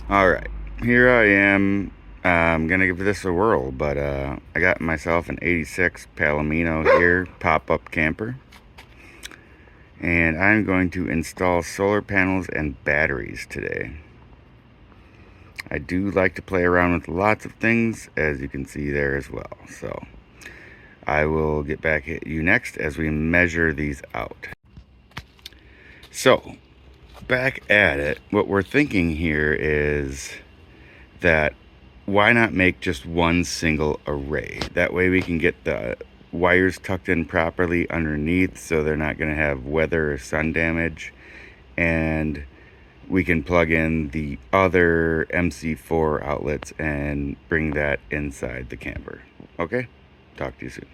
Alright, here I am. I'm gonna give this a whirl, but I got myself an 86 Palomino here, pop-up camper. And I'm going to install solar panels and batteries today. I do like to play around with lots of things, as you can see there as well. So I will get back at you next as we measure these out. So, back at it, what we're thinking here is that why not make just one single array? That way we can get the wires tucked in properly underneath so they're not going to have weather or sun damage, and we can plug in the other MC4 outlets and bring that inside the camper. Okay? Talk to you soon.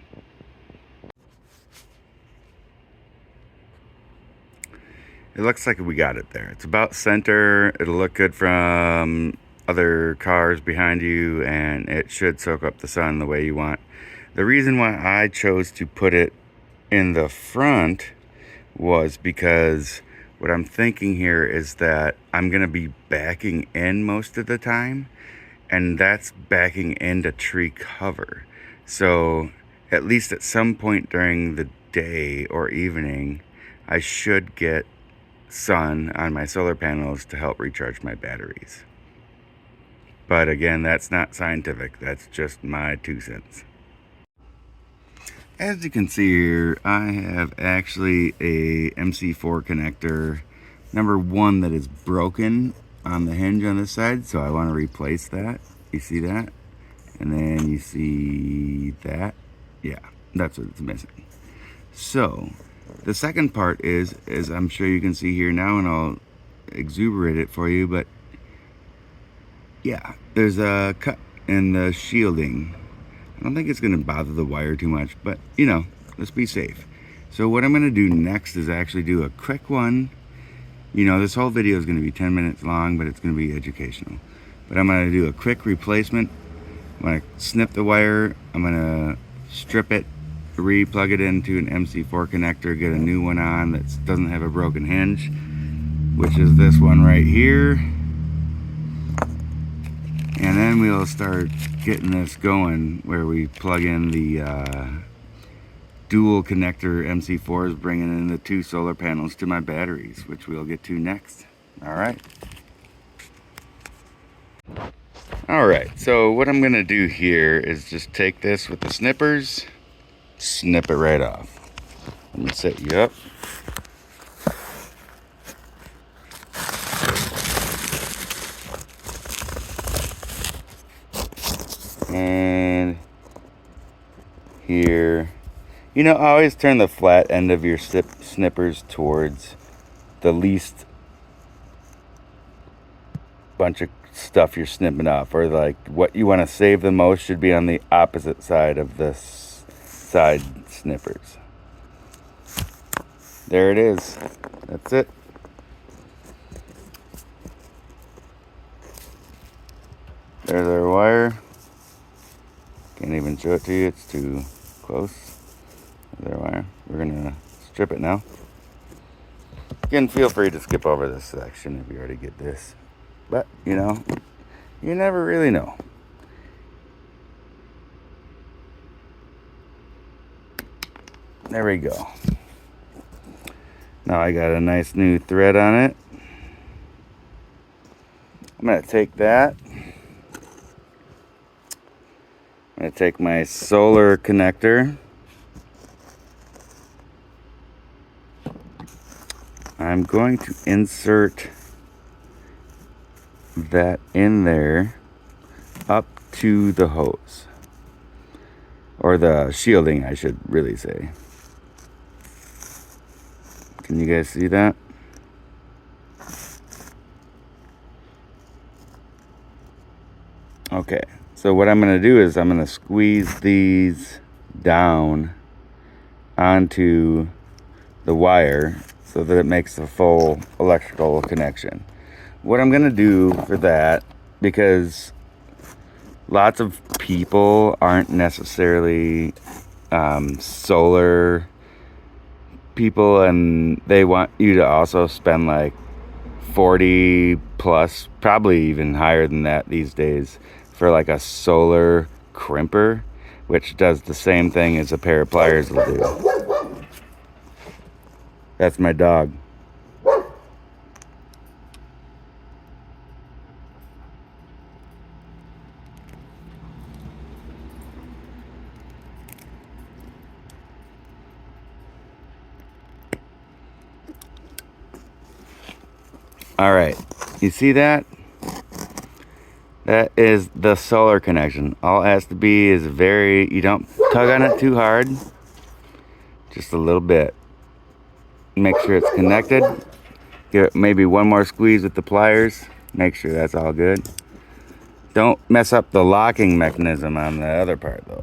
It looks like we got it there. It's about center. It'll look good from other cars behind you, and it should soak up the sun the way you want. The reason why I chose to put it in the front was because what I'm thinking here is that I'm going to be backing in most of the time, and that's backing into tree cover. So at least at some point during the day or evening, I should get sun on my solar panels to help recharge my batteries. But again, that's not scientific. That's just my 2 cents. As you can see here, I have actually a MC4 connector number 1 that is broken on the hinge on this side, so I want to replace that. You see that? And then you see that? Yeah, that's what it's missing. So the second part is, as I'm sure you can see here now, and I'll exuberate it for you, but yeah, there's a cut in the shielding. I don't think it's going to bother the wire too much, but you know, let's be safe. So what I'm going to do next is actually do a quick one. You know, this whole video is going to be 10 minutes long, but it's going to be educational. But I'm going to do a quick replacement. I'm going to snip the wire. I'm going to strip it, re-plug it into an MC4 connector, get a new one on that doesn't have a broken hinge, which is this one right here. And then we'll start getting this going where we plug in the dual connector MC4s, bringing in the 2 solar panels to my batteries, which we'll get to next. Alright, so what I'm going to do here is just take this with the snippers, snip it right off. Let me set you up. And here, you know, always turn the flat end of your snippers towards the least bunch of stuff you're snipping off, or like what you want to save the most should be on the opposite side of the side snippers. There it is. That's it. There's our wire. Can't even show it to you, it's too close. There's our wire. We're gonna strip it now. Again, feel free to skip over this section if you already get this. But, you know, you never really know. There we go. Now I got a nice new thread on it. I'm going to take that. I'm going to take my solar connector. I'm going to insert that in there up to the hose, or the shielding, I should really say. Can you guys see that? Okay, so what I'm going to do is I'm going to squeeze these down onto the wire so that it makes a full electrical connection. What I'm going to do for that, because lots of people aren't necessarily solar people, and they want you to also spend like 40 plus, probably even higher than that these days, for like a solar crimper, which does the same thing as a pair of pliers will do. That's my dog. All right, you see that? That is the solar connection. All it has to be is you don't tug on it too hard, just a little bit. Make sure it's connected. Give it maybe one more squeeze with the pliers. Make sure that's all good. Don't mess up the locking mechanism on the other part though.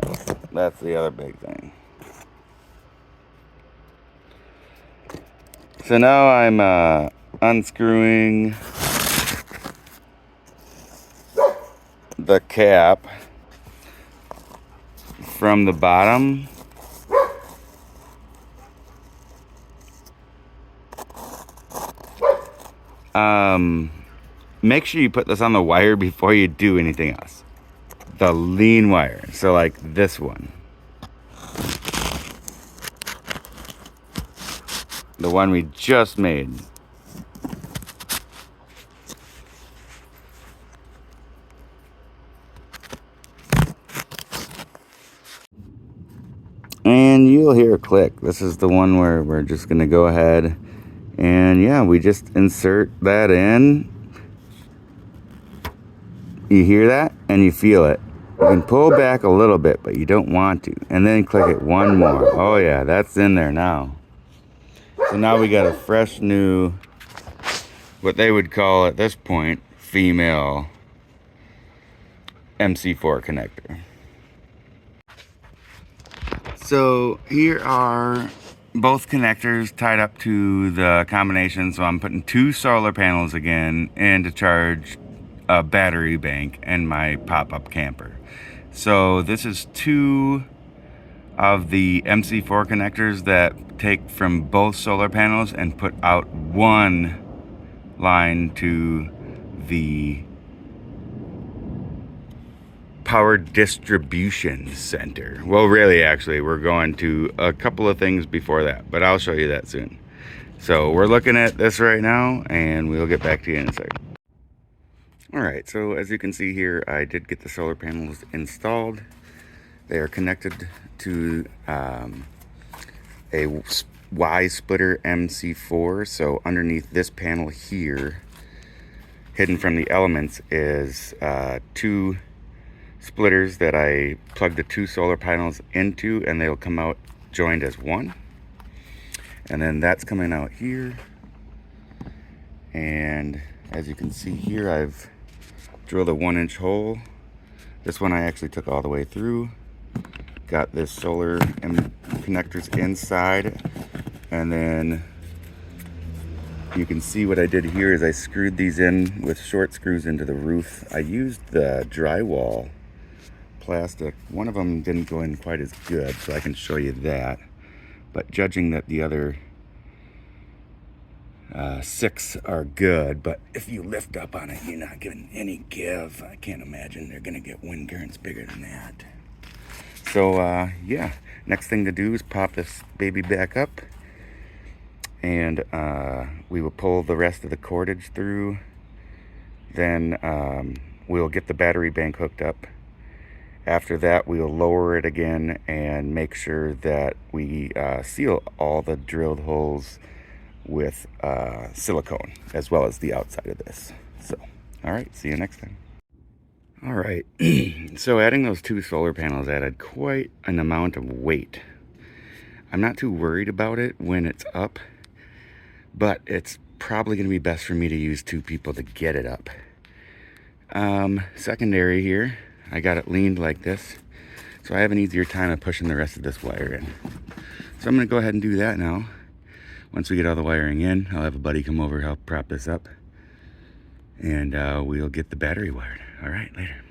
That's the other big thing. So now I'm unscrewing the cap from the bottom. Make sure you put this on the wire before you do anything else. The lean wire, so like this one. The one we just made. And you'll hear a click. This is the one where we're just gonna go ahead and yeah, we just insert that in. You hear that and you feel it. You can pull back a little bit, but you don't want to. And then click it one more. Oh yeah, that's in there now. So now we got a fresh new, what they would call at this point, female MC4 connector. So here are both connectors tied up to the combination. So I'm putting 2 solar panels again in to charge a battery bank and my pop-up camper. So this is 2 of the MC4 connectors that take from both solar panels and put out 1 line to the power distribution center. Well, really, actually, we're going to a couple of things before that, but I'll show you that soon. So we're looking at this right now, and we'll get back to you in a second. All right, so as you can see here, I did get the solar panels installed. They are connected to a Y splitter MC4. So underneath this panel here, hidden from the elements, is 2 splitters that I plug the 2 solar panels into, and they'll come out joined as one. And then that's coming out here. And as you can see here, I've drilled a 1-inch hole. This one I actually took all the way through. Got this solar connectors inside, and then you can see what I did here is I screwed these in with short screws into the roof. I used the drywall plastic. One of them didn't go in quite as good, so I can show you that. But judging that the other 6 are good, but if you lift up on it, you're not giving any give. I can't imagine they're gonna get wind currents bigger than that. So yeah, next thing to do is pop this baby back up, and we will pull the rest of the cordage through. Then we'll get the battery bank hooked up. After that, we'll lower it again and make sure that we seal all the drilled holes with silicone, as well as the outside of this. So, all right, see you next time. All right, so adding those 2 solar panels added quite an amount of weight. I'm not too worried about it when it's up, but it's probably gonna be best for me to use 2 people to get it up. Secondary here, I got it leaned like this, so I have an easier time of pushing the rest of this wire in. So I'm gonna go ahead and do that now. Once we get all the wiring in, I'll have a buddy come over, help prop this up, and we'll get the battery wired. All right, later.